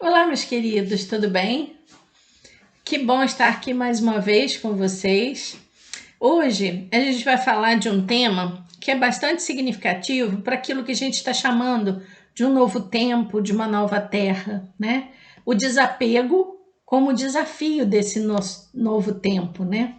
Olá, meus queridos, tudo bem? Que bom estar aqui mais uma vez com vocês. Hoje a gente vai falar de um tema que é bastante significativo para aquilo que a gente está chamando de um novo tempo, de uma nova terra, né? O desapego como desafio desse novo tempo, né?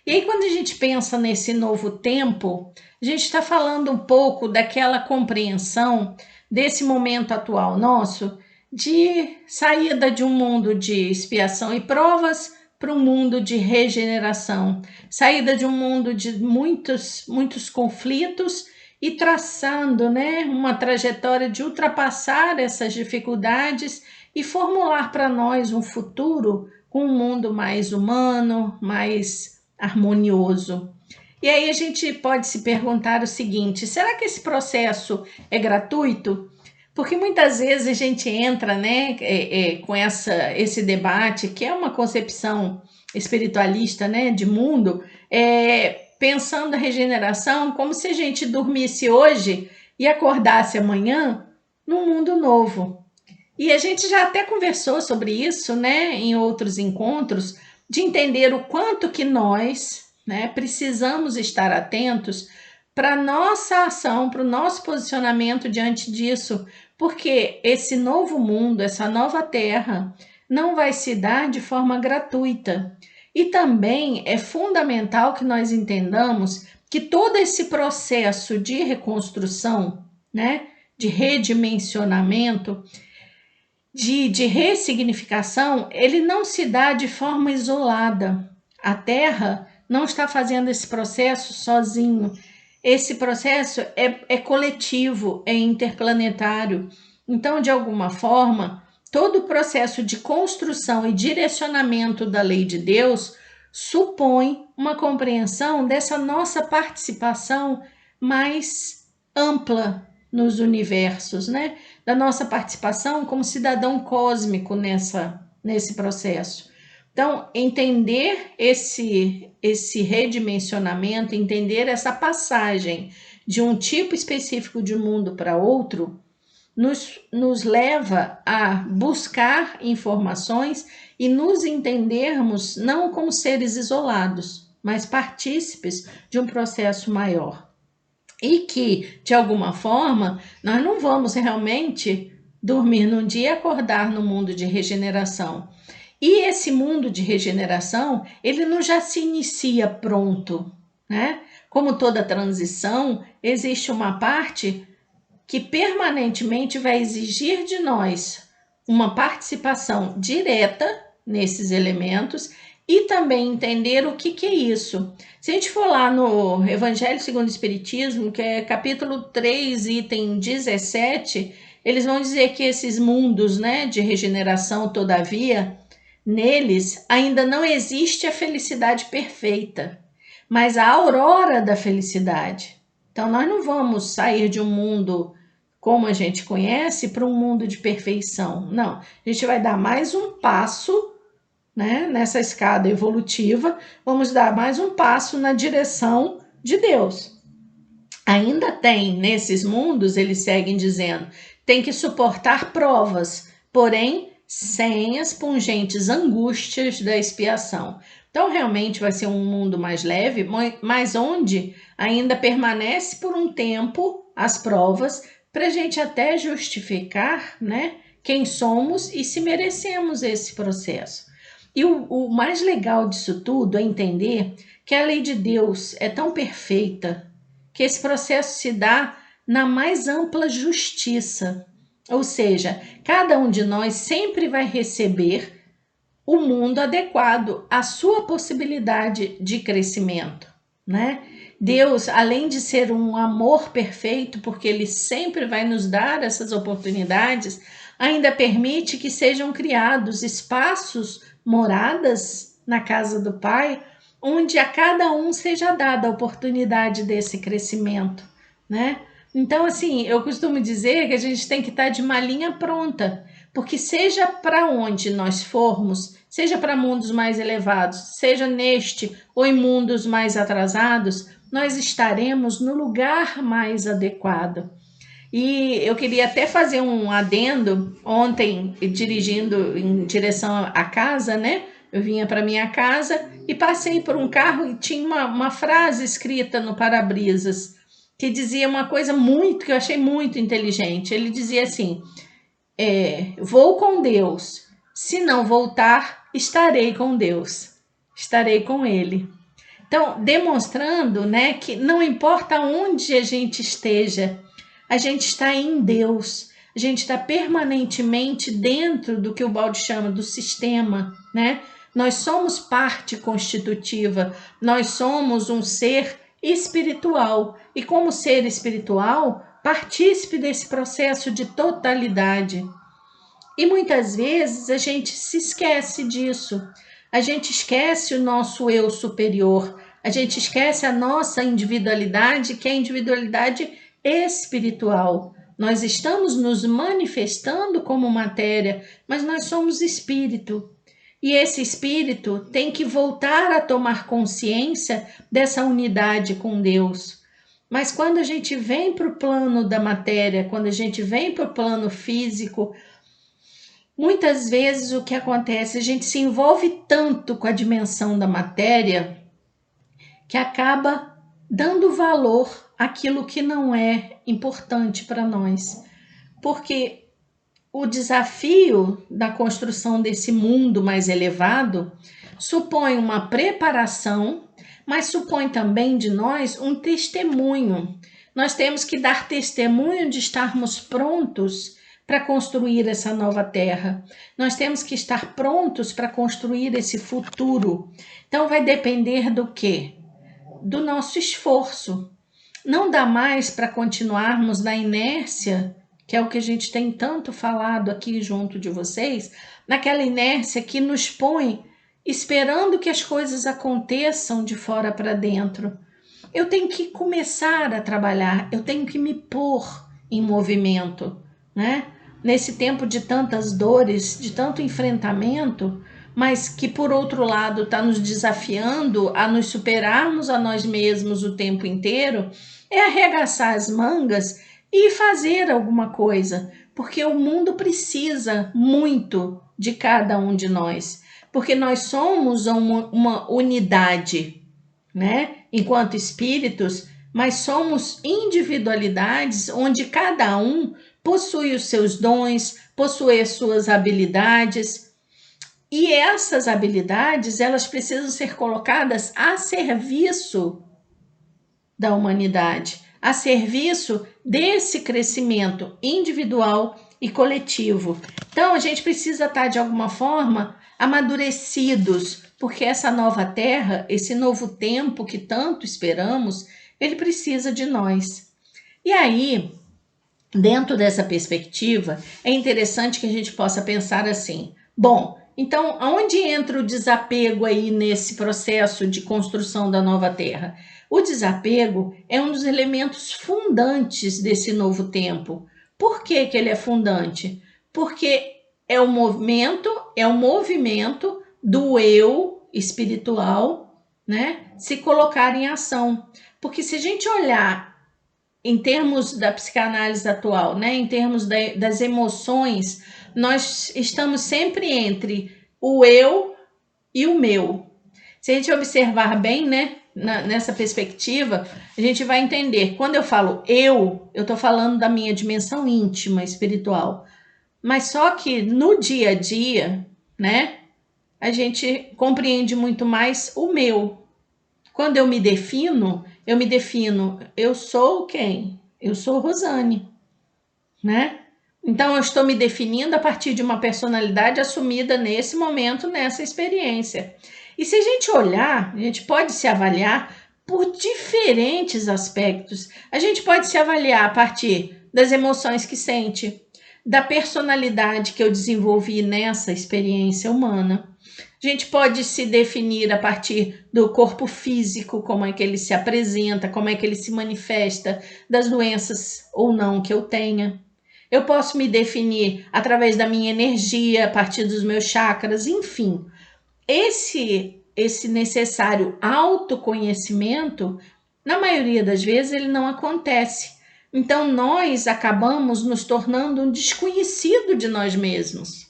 E aí, quando a gente pensa nesse novo tempo, a gente está falando um pouco daquela compreensão desse momento atual nosso de saída de um mundo de expiação e provas para um mundo de regeneração, saída de um mundo de muitos conflitos e traçando, né, uma trajetória de ultrapassar essas dificuldades e formular para nós um futuro com um mundo mais humano, mais harmonioso. E aí a gente pode se perguntar o seguinte: será que esse processo é gratuito? Porque muitas vezes a gente entra, né, com esse debate, que é uma concepção espiritualista, né, de mundo, pensando a regeneração como se a gente dormisse hoje e acordasse amanhã num mundo novo. E a gente já até conversou sobre isso, né, em outros encontros, de entender o quanto que nós, né, precisamos estar atentos para nossa ação, para o nosso posicionamento diante disso, porque esse novo mundo, essa nova terra, não vai se dar de forma gratuita. E também é fundamental que nós entendamos que todo esse processo de reconstrução, né, de redimensionamento, de ressignificação, ele não se dá de forma isolada. A Terra não está fazendo esse processo sozinho. Esse processo é coletivo, é interplanetário. Então, de alguma forma, todo o processo de construção e direcionamento da lei de Deus supõe uma compreensão dessa nossa participação mais ampla nos universos, né? Da nossa participação como cidadão cósmico nesse processo. Então, entender esse redimensionamento, entender essa passagem de um tipo específico de mundo para outro, nos leva a buscar informações e nos entendermos não como seres isolados, mas partícipes de um processo maior. E que, de alguma forma, nós não vamos realmente dormir num dia e acordar no mundo de regeneração. E esse mundo de regeneração, ele não já se inicia pronto, né? Como toda transição, existe uma parte que permanentemente vai exigir de nós uma participação direta nesses elementos e também entender o que é isso. Se a gente for lá no Evangelho segundo o Espiritismo, que é capítulo 3, item 17, eles vão dizer que esses mundos, né, de regeneração, todavia, neles ainda não existe a felicidade perfeita, mas a aurora da felicidade. Então, nós não vamos sair de um mundo como a gente conhece para um mundo de perfeição. Não, a gente vai dar mais um passo, né, nessa escada evolutiva, vamos dar mais um passo na direção de Deus. Ainda tem, nesses mundos, eles seguem dizendo, tem que suportar provas, porém sem as pungentes angústias da expiação. Então, realmente vai ser um mundo mais leve, mas onde ainda permanece por um tempo as provas, para a gente até justificar, né, quem somos e se merecemos esse processo. E o mais legal disso tudo é entender que a lei de Deus é tão perfeita que esse processo se dá na mais ampla justiça. Ou seja, cada um de nós sempre vai receber o mundo adequado à sua possibilidade de crescimento, né? Deus, além de ser um amor perfeito, porque Ele sempre vai nos dar essas oportunidades, ainda permite que sejam criados espaços, moradas na casa do Pai, onde a cada um seja dada a oportunidade desse crescimento, né? Então, assim, eu costumo dizer que a gente tem que estar de malinha pronta, porque seja para onde nós formos, seja para mundos mais elevados, seja neste ou em mundos mais atrasados, nós estaremos no lugar mais adequado. E eu queria até fazer um adendo. Ontem, dirigindo em direção à casa, né? Eu vinha para minha casa e passei por um carro e tinha uma frase escrita no para-brisas que dizia uma coisa muito, que eu achei muito inteligente. Ele dizia assim: vou com Deus, se não voltar, estarei com Deus, estarei com Ele. Então, demonstrando, né, que não importa onde a gente esteja, a gente está em Deus, a gente está permanentemente dentro do que o Balde chama do sistema, né? Nós somos parte constitutiva, nós somos um ser espiritual e, como ser espiritual, partícipe desse processo de totalidade. E muitas vezes a gente se esquece disso. A gente esquece o nosso eu superior. A gente esquece a nossa individualidade, que é a individualidade espiritual. Nós estamos nos manifestando como matéria, mas nós somos espírito. E esse espírito tem que voltar a tomar consciência dessa unidade com Deus. Mas quando a gente vem para o plano da matéria, quando a gente vem para o plano físico, muitas vezes o que acontece, a gente se envolve tanto com a dimensão da matéria que acaba dando valor àquilo que não é importante para nós. Porque o desafio da construção desse mundo mais elevado supõe uma preparação, mas supõe também de nós um testemunho. Nós temos que dar testemunho de estarmos prontos para construir essa nova terra. Nós temos que estar prontos para construir esse futuro. Então vai depender do quê? Do nosso esforço. Não dá mais para continuarmos na inércia, que é o que a gente tem tanto falado aqui junto de vocês, naquela inércia que nos põe esperando que as coisas aconteçam de fora para dentro. Eu tenho que começar a trabalhar, eu tenho que me pôr em movimento, né? Nesse tempo de tantas dores, de tanto enfrentamento, mas que por outro lado está nos desafiando a nos superarmos a nós mesmos o tempo inteiro, é arregaçar as mangas e fazer alguma coisa, porque o mundo precisa muito de cada um de nós, porque nós somos uma unidade, né? Enquanto espíritos, mas somos individualidades onde cada um possui os seus dons, possui as suas habilidades, e essas habilidades, elas precisam ser colocadas a serviço da humanidade, a serviço desse crescimento individual e coletivo. Então, a gente precisa estar, de alguma forma, amadurecidos, porque essa nova terra, esse novo tempo que tanto esperamos, ele precisa de nós. E aí, dentro dessa perspectiva, é interessante que a gente possa pensar assim: bom, então aonde entra o desapego aí nesse processo de construção da nova terra? O desapego é um dos elementos fundantes desse novo tempo. Por que que ele é fundante? Porque é o movimento do eu espiritual, né, se colocar em ação. Porque se a gente olhar em termos da psicanálise atual, né, em termos das emoções, nós estamos sempre entre o eu e o meu. Se a gente observar bem, né, nessa perspectiva, a gente vai entender. Quando eu falo eu estou falando da minha dimensão íntima, espiritual. Mas só que no dia a dia, né, a gente compreende muito mais o meu. Quando eu me defino, eu sou quem? Eu sou Rosane, né? Então eu estou me definindo a partir de uma personalidade assumida nesse momento, nessa experiência. E se a gente olhar, a gente pode se avaliar por diferentes aspectos. A gente pode se avaliar a partir das emoções que sente, da personalidade que eu desenvolvi nessa experiência humana. A gente pode se definir a partir do corpo físico, como é que ele se apresenta, como é que ele se manifesta, das doenças ou não que eu tenha. Eu posso me definir através da minha energia, a partir dos meus chakras, enfim. Esse necessário autoconhecimento, na maioria das vezes, ele não acontece, Então nós acabamos nos tornando um desconhecido de nós mesmos.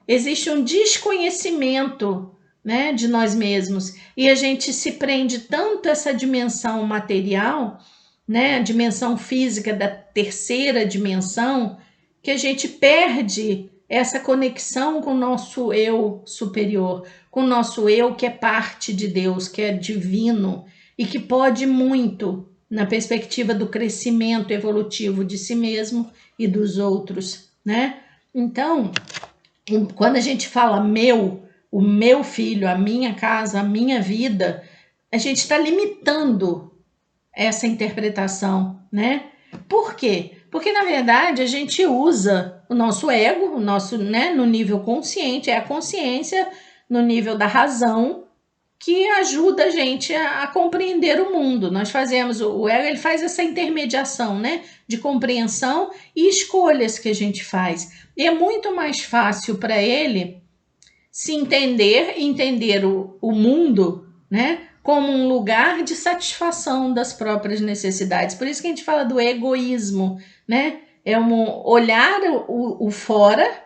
Existe um desconhecimento, né, de nós mesmos, e a gente se prende tanto a essa dimensão material, né, a dimensão física da terceira dimensão, que a gente perde essa conexão com o nosso eu superior, com o nosso eu que é parte de Deus, que é divino e que pode muito na perspectiva do crescimento evolutivo de si mesmo e dos outros, né? Então, quando a gente fala meu, o meu filho, a minha casa, a minha vida, a gente está limitando essa interpretação, né? Por quê? Porque na verdade a gente usa o nosso ego, o nosso, né, no nível consciente, é a consciência no nível da razão que ajuda a gente a compreender o mundo. Nós fazemos, o ego ele faz essa intermediação, né, de compreensão e escolhas que a gente faz. E é muito mais fácil para ele se entender o mundo, né, como um lugar de satisfação das próprias necessidades. Por isso que a gente fala do egoísmo, né? É um olhar o fora,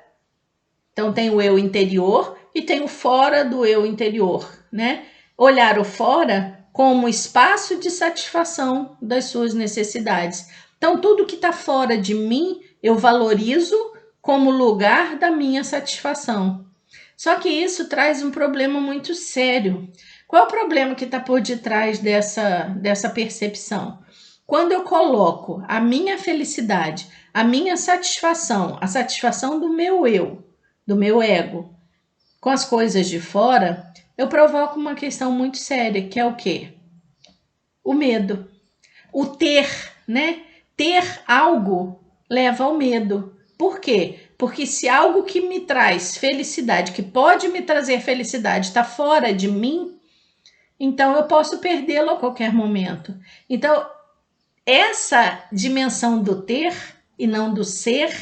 então tem o eu interior e tem o fora do eu interior, né? Olhar o fora como espaço de satisfação das suas necessidades. Então tudo que está fora de mim eu valorizo como lugar da minha satisfação. Só que isso traz um problema muito sério. Qual é o problema que está por detrás dessa percepção? Quando eu coloco a minha felicidade, a minha satisfação, a satisfação do meu eu, do meu ego, com as coisas de fora, eu provoco uma questão muito séria, que é o quê? O medo. O ter, né? Ter algo leva ao medo. Por quê? Porque se algo que me traz felicidade, que pode me trazer felicidade, está fora de mim, então eu posso perdê-lo a qualquer momento. Então, essa dimensão do ter e não do ser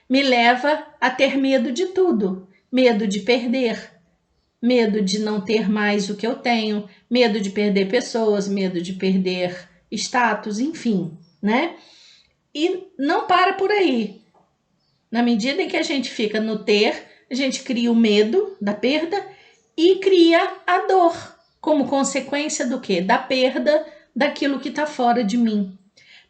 me leva a ter medo de tudo. Medo de perder, medo de não ter mais o que eu tenho, medo de perder pessoas, medo de perder status, enfim, né? E não para por aí. Na medida em que a gente fica no ter, a gente cria o medo da perda e cria a dor, como consequência do quê? Da perda daquilo que está fora de mim.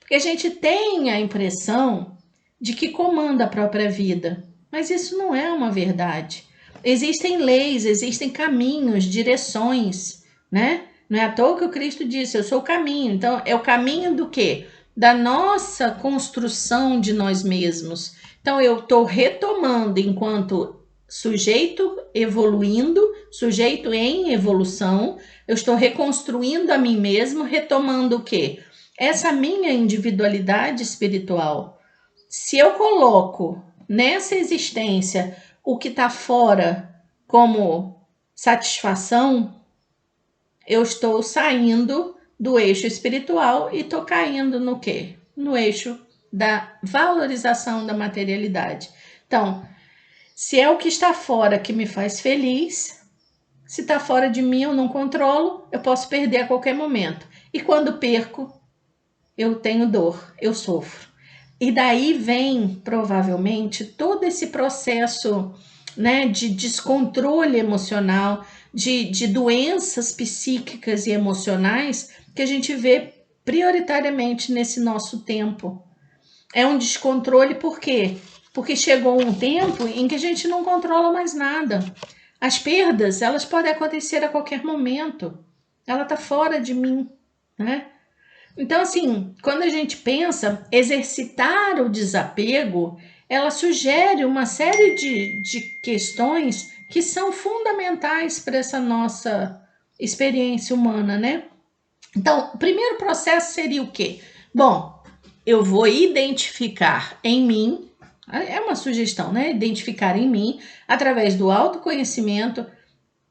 Porque a gente tem a impressão de que comanda a própria vida, mas isso não é uma verdade. Existem leis, existem caminhos, direções, né? Não é à toa que o Cristo disse, eu sou o caminho. Então, é o caminho do quê? Da nossa construção de nós mesmos. Então, eu estou retomando enquanto sujeito evoluindo, sujeito em evolução, eu estou reconstruindo a mim mesmo, retomando o quê? Essa minha individualidade espiritual. Se eu coloco nessa existência o que está fora como satisfação, eu estou saindo do eixo espiritual e estou caindo no quê? No eixo da valorização da materialidade. Então, se é o que está fora que me faz feliz, se está fora de mim eu não controlo, eu posso perder a qualquer momento. E quando perco, eu tenho dor, eu sofro. E daí vem, provavelmente, todo esse processo, né, de descontrole emocional, de doenças psíquicas e emocionais que a gente vê prioritariamente nesse nosso tempo. É um descontrole por quê? Porque chegou um tempo em que a gente não controla mais nada. As perdas, elas podem acontecer a qualquer momento. Ela está fora de mim, né? Então, assim, quando a gente pensa exercitar o desapego, ela sugere uma série de questões que são fundamentais para essa nossa experiência humana, né? Então, o primeiro processo seria o quê? Bom, eu vou identificar em mim, é uma sugestão, né? Identificar em mim, através do autoconhecimento,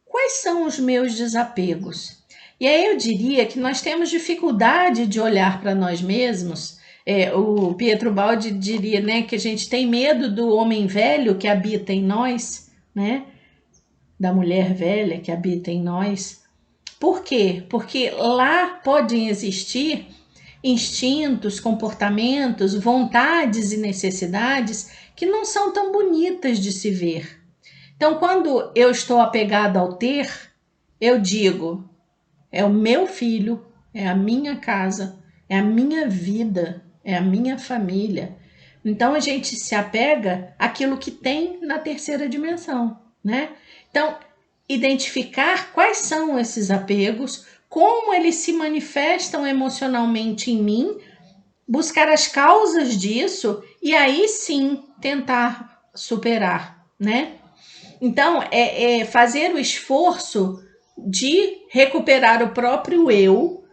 quais são os meus desapegos. E aí eu diria que nós temos dificuldade de olhar para nós mesmos. O Pietro Baldi diria, né, que a gente tem medo do homem velho que habita em nós, né, da mulher velha que habita em nós. Por quê? Porque lá podem existir instintos, comportamentos, vontades e necessidades que não são tão bonitas de se ver. Então, quando eu estou apegado ao ter, eu digo, é o meu filho, é a minha casa, é a minha vida, é a minha família. Então, a gente se apega àquilo que tem na terceira dimensão, né? Então, identificar quais são esses apegos, como eles se manifestam emocionalmente em mim, buscar as causas disso e aí sim tentar superar, né? Então, é fazer o esforço de recuperar o próprio eu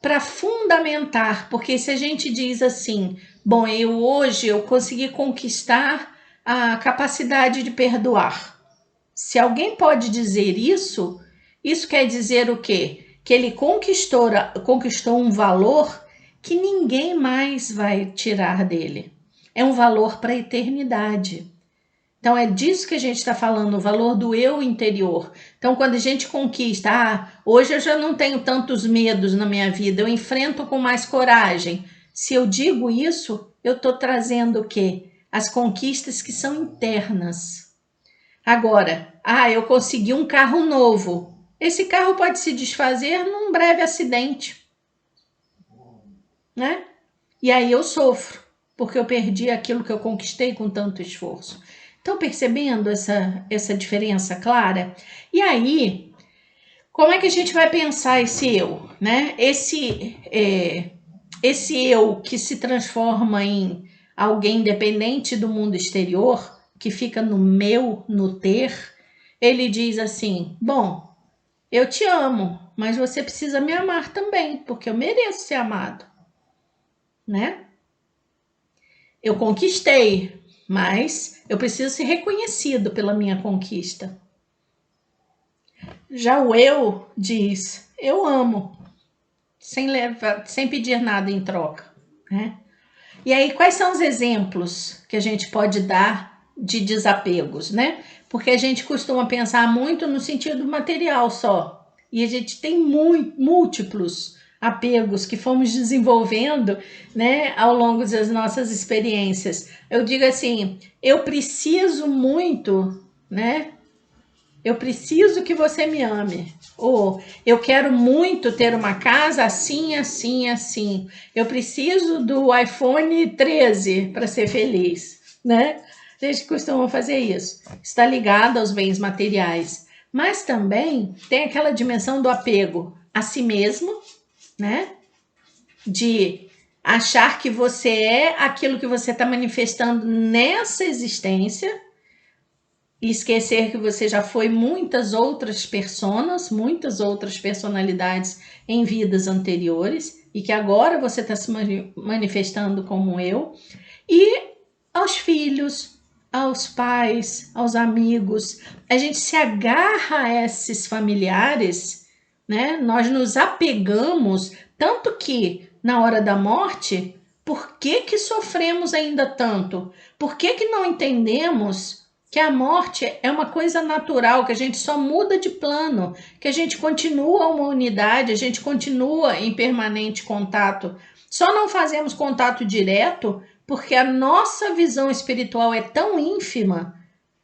para fundamentar, porque se a gente diz assim, bom, hoje eu consegui conquistar a capacidade de perdoar. Se alguém pode dizer isso, isso quer dizer o quê? Que ele conquistou um valor que ninguém mais vai tirar dele. É um valor para a eternidade. Então é disso que a gente está falando, o valor do eu interior. Então quando a gente conquista, hoje eu já não tenho tantos medos na minha vida, eu enfrento com mais coragem. Se eu digo isso, eu estou trazendo o quê? As conquistas que são internas. Agora, eu consegui um carro novo. Esse carro pode se desfazer num breve acidente, né? E aí eu sofro, porque eu perdi aquilo que eu conquistei com tanto esforço. Estão percebendo essa diferença clara? E aí, como é que a gente vai pensar esse eu, né? Esse eu que se transforma em alguém dependente do mundo exterior, que fica no meu, no ter, ele diz assim, bom, eu te amo, mas você precisa me amar também, porque eu mereço ser amado, né? Eu conquistei, mas eu preciso ser reconhecido pela minha conquista. Já o eu diz, eu amo, sem pedir nada em troca, né? E aí, quais são os exemplos que a gente pode dar de desapegos, né? Porque a gente costuma pensar muito no sentido material só, e a gente tem múltiplos apegos que fomos desenvolvendo, né, ao longo das nossas experiências. Eu digo assim, eu preciso muito, né? Eu preciso que você me ame. Ou eu quero muito ter uma casa assim, assim, assim. Eu preciso do iPhone 13 para ser feliz, né? A gente costuma fazer isso. Está ligado aos bens materiais. Mas também tem aquela dimensão do apego a si mesmo, né? De achar que você é aquilo que você está manifestando nessa existência e esquecer que você já foi muitas outras personas, muitas outras personalidades em vidas anteriores e que agora você está se manifestando como eu. E aos filhos, aos pais, aos amigos, a gente se agarra a esses familiares, né? Nós nos apegamos, tanto que na hora da morte, por que sofremos ainda tanto? Por que não entendemos que a morte é uma coisa natural, que a gente só muda de plano, que a gente continua uma unidade, a gente continua em permanente contato. Só não fazemos contato direto porque a nossa visão espiritual é tão ínfima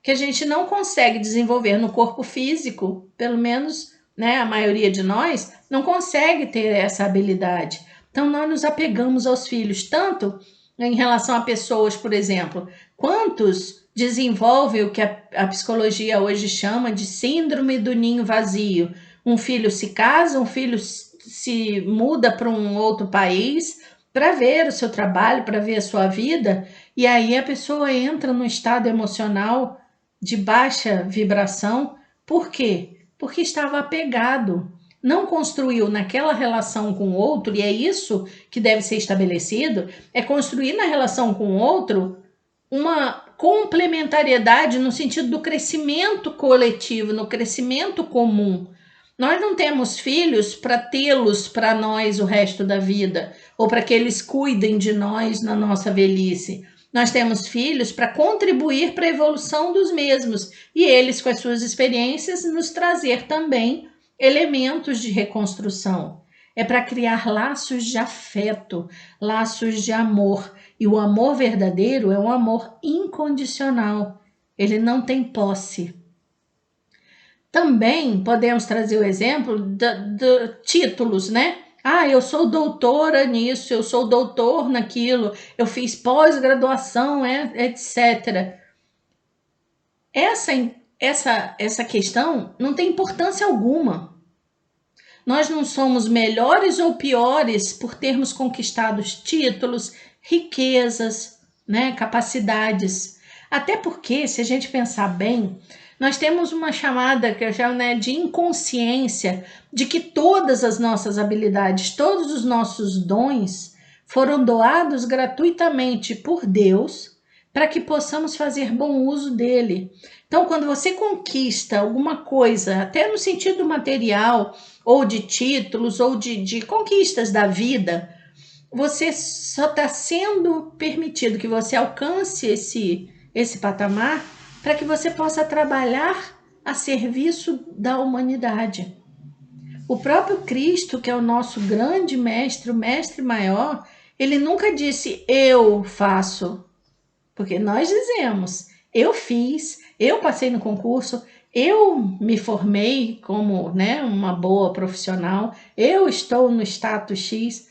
que a gente não consegue desenvolver no corpo físico, pelo menos, né, a maioria de nós não consegue ter essa habilidade. Então nós nos apegamos aos filhos, tanto em relação a pessoas, por exemplo, quantos desenvolve o que a psicologia hoje chama de síndrome do ninho vazio. Um filho se casa, um filho se muda para um outro país para ver o seu trabalho, para ver a sua vida, e aí a pessoa entra num estado emocional de baixa vibração. Por quê? Porque estava apegado. Não construiu naquela relação com o outro, e é isso que deve ser estabelecido, é construir na relação com o outro uma complementariedade no sentido do crescimento coletivo, no crescimento comum. Nós não temos filhos para tê-los para nós o resto da vida, ou para que eles cuidem de nós na nossa velhice. Nós temos filhos para contribuir para a evolução dos mesmos, e eles, com as suas experiências, nos trazer também elementos de reconstrução. é para criar laços de afeto, laços de amor. E o amor verdadeiro é um amor incondicional. Ele não tem posse. Também podemos trazer o exemplo de títulos, né? Ah, eu sou doutora nisso, eu sou doutor naquilo, eu fiz pós-graduação, etc. Essa questão não tem importância alguma. Nós não somos melhores ou piores por termos conquistado títulos, riquezas, né, capacidades. Até porque, se a gente pensar bem, nós temos uma chamada que eu chamo, né, de inconsciência de que todas as nossas habilidades, todos os nossos dons foram doados gratuitamente por Deus para que possamos fazer bom uso dele. Então, quando você conquista alguma coisa, até no sentido material, ou de títulos, ou de conquistas da vida, você só está sendo permitido que você alcance esse patamar para que você possa trabalhar a serviço da humanidade. O próprio Cristo, que é o nosso grande mestre, o mestre maior, ele nunca disse eu faço, porque nós dizemos eu fiz, eu passei no concurso, eu me formei como, né, uma boa profissional, eu estou no status X.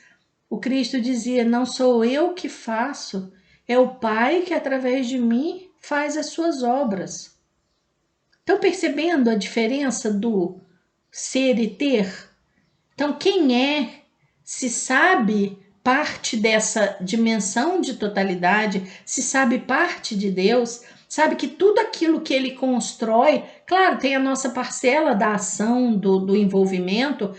O Cristo dizia, não sou eu que faço, é o Pai que através de mim faz as suas obras. Estão percebendo a diferença do ser e ter? Então, quem se sabe parte dessa dimensão de totalidade, se sabe parte de Deus, sabe que tudo aquilo que ele constrói, claro, tem a nossa parcela da ação, do envolvimento,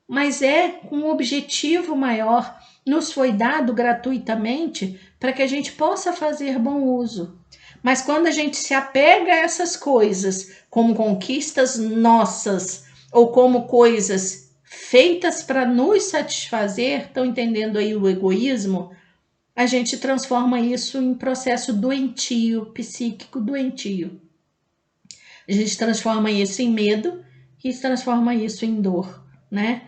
mas é com um objetivo maior, nos foi dado gratuitamente para que a gente possa fazer bom uso. Mas quando a gente se apega a essas coisas como conquistas nossas ou como coisas feitas para nos satisfazer, estão entendendo aí o egoísmo? A gente transforma isso em processo doentio, psíquico doentio. A gente transforma isso em medo e transforma isso em dor, né?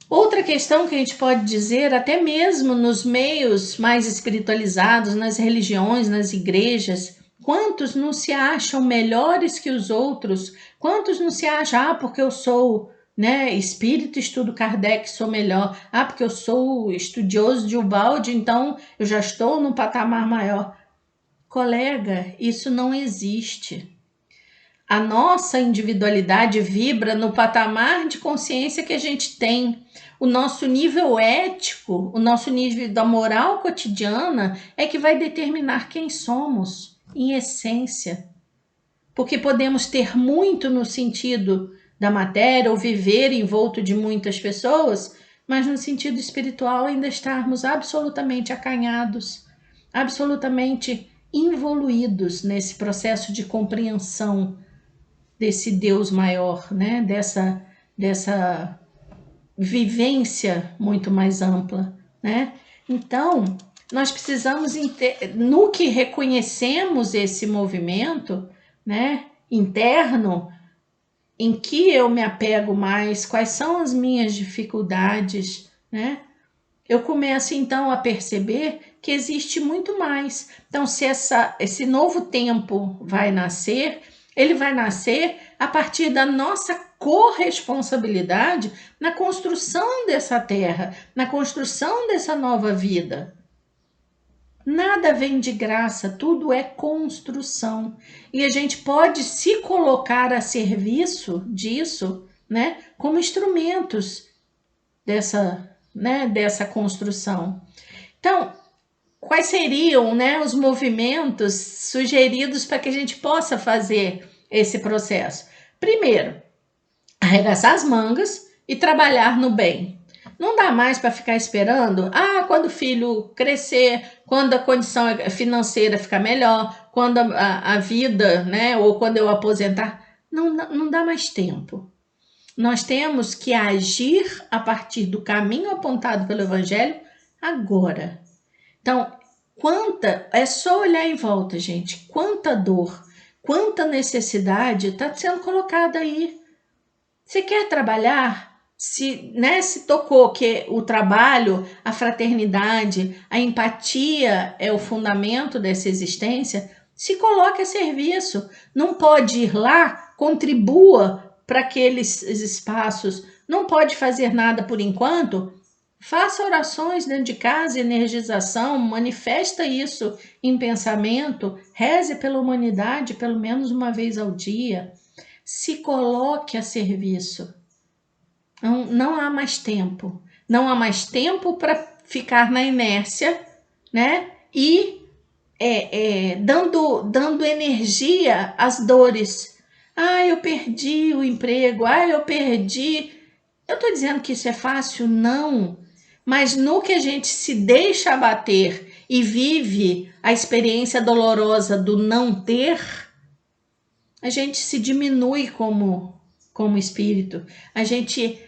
Outra questão que a gente pode dizer, até mesmo nos meios mais espiritualizados, nas religiões, nas igrejas, quantos não se acham melhores que os outros? Quantos não se acham, porque eu sou, né, espírito, estudo Kardec, sou melhor. Porque eu sou estudioso de Ubaldi, então eu já estou num patamar maior. Colega, isso não existe. A nossa individualidade vibra no patamar de consciência que a gente tem. O nosso nível ético, o nosso nível da moral cotidiana é que vai determinar quem somos, em essência. Porque podemos ter muito no sentido da matéria ou viver envolto de muitas pessoas, mas no sentido espiritual ainda estarmos absolutamente acanhados, absolutamente involuídos nesse processo de compreensão desse Deus maior, né? Dessa vivência muito mais ampla, né? Então, nós precisamos, no que reconhecemos esse movimento, né, interno, em que eu me apego mais, quais são as minhas dificuldades, né? Eu começo então a perceber que existe muito mais. Então, se esse novo tempo vai nascer, ele vai nascer a partir da nossa corresponsabilidade na construção dessa terra, na construção dessa nova vida. Nada vem de graça, tudo é construção. E a gente pode se colocar a serviço disso, né, como instrumentos dessa construção. Então, quais seriam, né, os movimentos sugeridos para que a gente possa fazer esse processo? Primeiro, arregaçar as mangas e trabalhar no bem. Não dá mais para ficar esperando, quando o filho crescer, quando a condição financeira ficar melhor, quando a vida, né, ou quando eu aposentar. Não dá mais tempo. Nós temos que agir a partir do caminho apontado pelo Evangelho agora. Então, é só olhar em volta, gente, quanta dor, quanta necessidade está sendo colocada aí. Você quer trabalhar? se tocou que o trabalho, a fraternidade, a empatia é o fundamento dessa existência, se coloque a serviço. Não pode ir lá, contribua para aqueles espaços, não pode fazer nada por enquanto, faça orações dentro de casa, energização, manifesta isso em pensamento, reze pela humanidade pelo menos uma vez ao dia, se coloque a serviço. Não há mais tempo. Não há mais tempo para ficar na inércia, né? E dando energia às dores. Ah, eu perdi o emprego. Ah, eu perdi. Eu estou dizendo que isso é fácil? Não. Mas no que a gente se deixa abater e vive a experiência dolorosa do não ter, a gente se diminui como espírito. A gente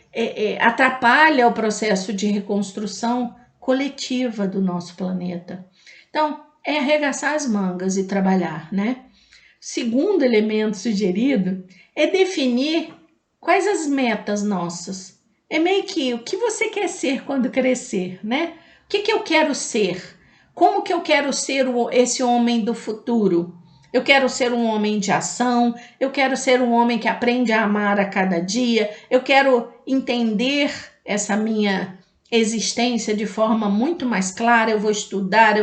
atrapalha o processo de reconstrução coletiva do nosso planeta. Então, é arregaçar as mangas e trabalhar, né? Segundo elemento sugerido é definir quais as metas nossas. É meio que o que você quer ser quando crescer, né? O que eu quero ser? Como que eu quero ser esse homem do futuro? Eu quero ser um homem de ação, eu quero ser um homem que aprende a amar a cada dia, eu quero entender essa minha existência de forma muito mais clara, eu vou estudar,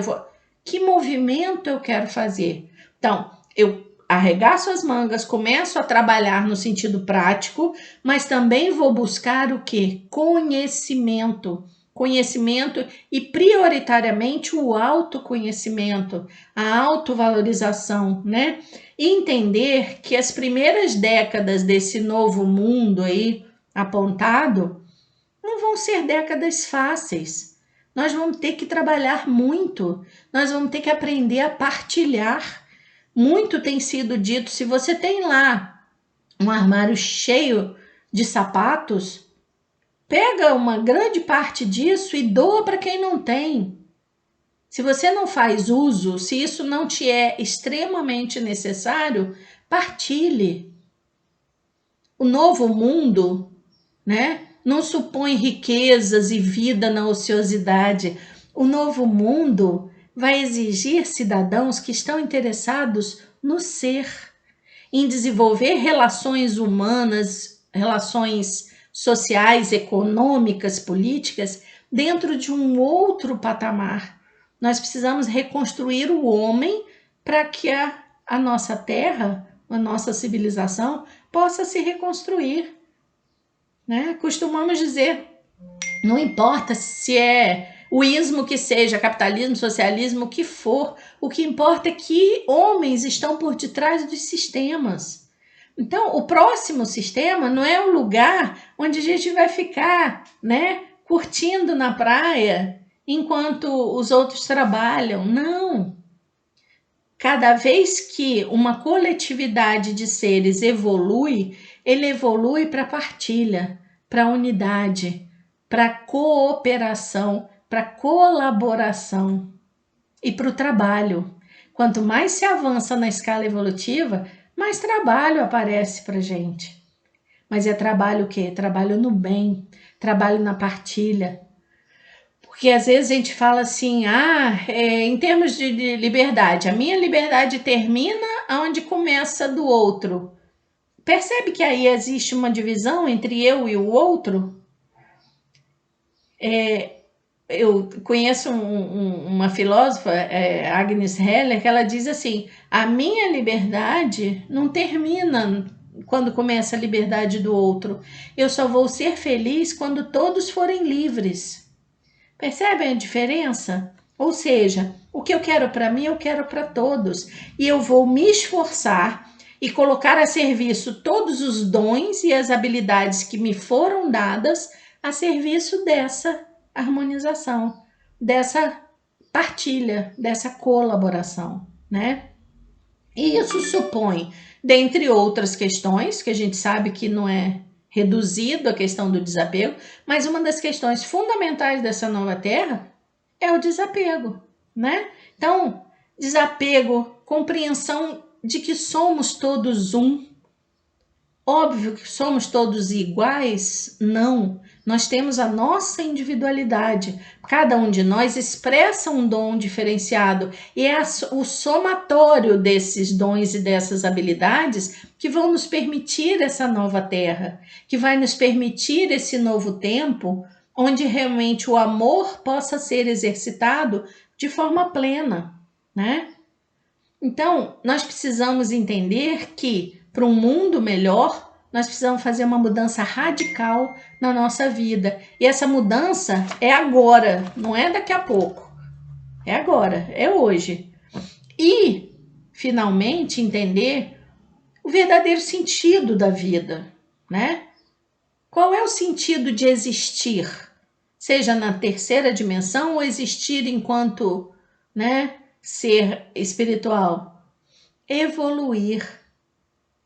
que movimento eu quero fazer? Então, eu arregaço as mangas, começo a trabalhar no sentido prático, mas também vou buscar o quê? Conhecimento. Conhecimento e prioritariamente o autoconhecimento, a autovalorização, né? E entender que as primeiras décadas desse novo mundo aí apontado não vão ser décadas fáceis. Nós vamos ter que trabalhar muito, nós vamos ter que aprender a partilhar. Muito tem sido dito, se você tem lá um armário cheio de sapatos, pega uma grande parte disso e doa para quem não tem. Se você não faz uso, se isso não te é extremamente necessário, partilhe. O novo mundo, né, não supõe riquezas e vida na ociosidade. O novo mundo vai exigir cidadãos que estão interessados no ser, em desenvolver relações humanas, relações sociais, econômicas, políticas, dentro de um outro patamar. Nós precisamos reconstruir o homem para que a nossa terra, a nossa civilização, possa se reconstruir. Né? Costumamos dizer, não importa se é o ismo que seja, capitalismo, socialismo, o que for, o que importa é que homens estão por detrás dos sistemas. Então, o próximo sistema não é o lugar onde a gente vai ficar, né, curtindo na praia enquanto os outros trabalham. Não. Cada vez que uma coletividade de seres evolui, ele evolui para partilha, para unidade, para cooperação, para colaboração e para o trabalho. Quanto mais se avança na escala evolutiva, mais trabalho aparece para gente. Mas é trabalho o quê? Trabalho no bem, trabalho na partilha. Porque às vezes a gente fala assim, em termos de liberdade, a minha liberdade termina onde começa do outro. Percebe que aí existe uma divisão entre eu e o outro? Eu conheço uma filósofa, Agnes Heller, que ela diz assim, a minha liberdade não termina quando começa a liberdade do outro. Eu só vou ser feliz quando todos forem livres. Percebem a diferença? Ou seja, o que eu quero para mim, eu quero para todos. E eu vou me esforçar e colocar a serviço todos os dons e as habilidades que me foram dadas a serviço dessa harmonização, dessa partilha, dessa colaboração, né? E isso supõe, dentre outras questões, que a gente sabe que não é reduzido a questão do desapego, mas uma das questões fundamentais dessa nova terra é o desapego, né? Então, desapego, compreensão de que somos todos um, Óbvio que somos todos iguais? Não. Nós temos a nossa individualidade. Cada um de nós expressa um dom diferenciado e é o somatório desses dons e dessas habilidades que vão nos permitir essa nova terra, que vai nos permitir esse novo tempo, onde realmente o amor possa ser exercitado de forma plena, né? Então, nós precisamos entender que, para um mundo melhor, nós precisamos fazer uma mudança radical na nossa vida. E essa mudança é agora, não é daqui a pouco. É agora, é hoje. E, finalmente, entender o verdadeiro sentido da vida, né? Qual é o sentido de existir? Seja na terceira dimensão ou existir enquanto, né, ser espiritual. Evoluir,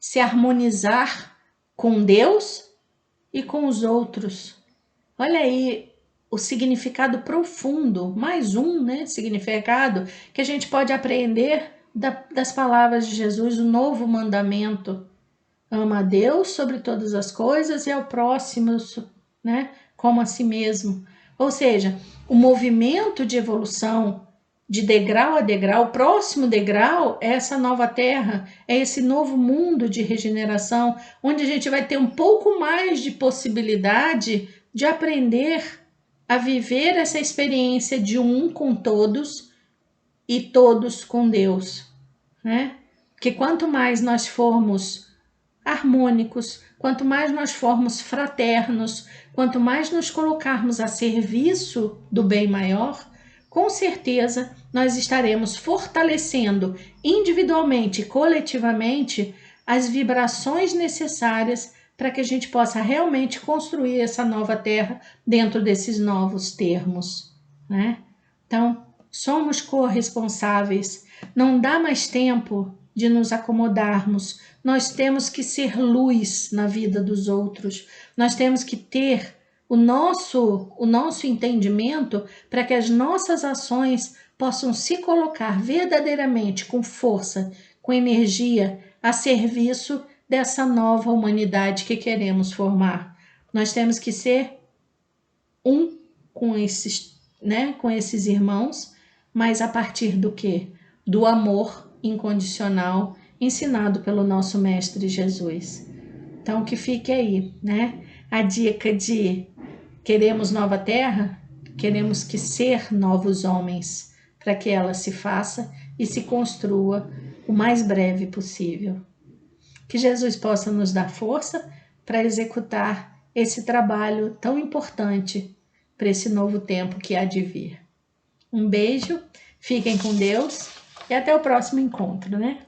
se harmonizar com Deus e com os outros. Olha aí o significado profundo, mais um, né, significado que a gente pode aprender das palavras de Jesus, o novo mandamento. Ama a Deus sobre todas as coisas e ao próximo, né, como a si mesmo. Ou seja, o movimento de evolução de degrau a degrau, o próximo degrau é essa nova terra, é esse novo mundo de regeneração, onde a gente vai ter um pouco mais de possibilidade de aprender a viver essa experiência de um com todos e todos com Deus, né? Porque quanto mais nós formos harmônicos, quanto mais nós formos fraternos, quanto mais nos colocarmos a serviço do bem maior, com certeza nós estaremos fortalecendo individualmente e coletivamente as vibrações necessárias para que a gente possa realmente construir essa nova terra dentro desses novos termos, né? Então, somos corresponsáveis, não dá mais tempo de nos acomodarmos, nós temos que ser luz na vida dos outros, nós temos que ter o nosso entendimento para que as nossas ações possam se colocar verdadeiramente com força, com energia, a serviço dessa nova humanidade que queremos formar. Nós temos que ser um com esses, né, com esses irmãos, mas a partir do quê? Do amor incondicional ensinado pelo nosso Mestre Jesus. Então, que fique aí, né? A dica de queremos nova terra, queremos que ser novos homens, para que ela se faça e se construa o mais breve possível. Que Jesus possa nos dar força para executar esse trabalho tão importante para esse novo tempo que há de vir. Um beijo, fiquem com Deus e até o próximo encontro, né?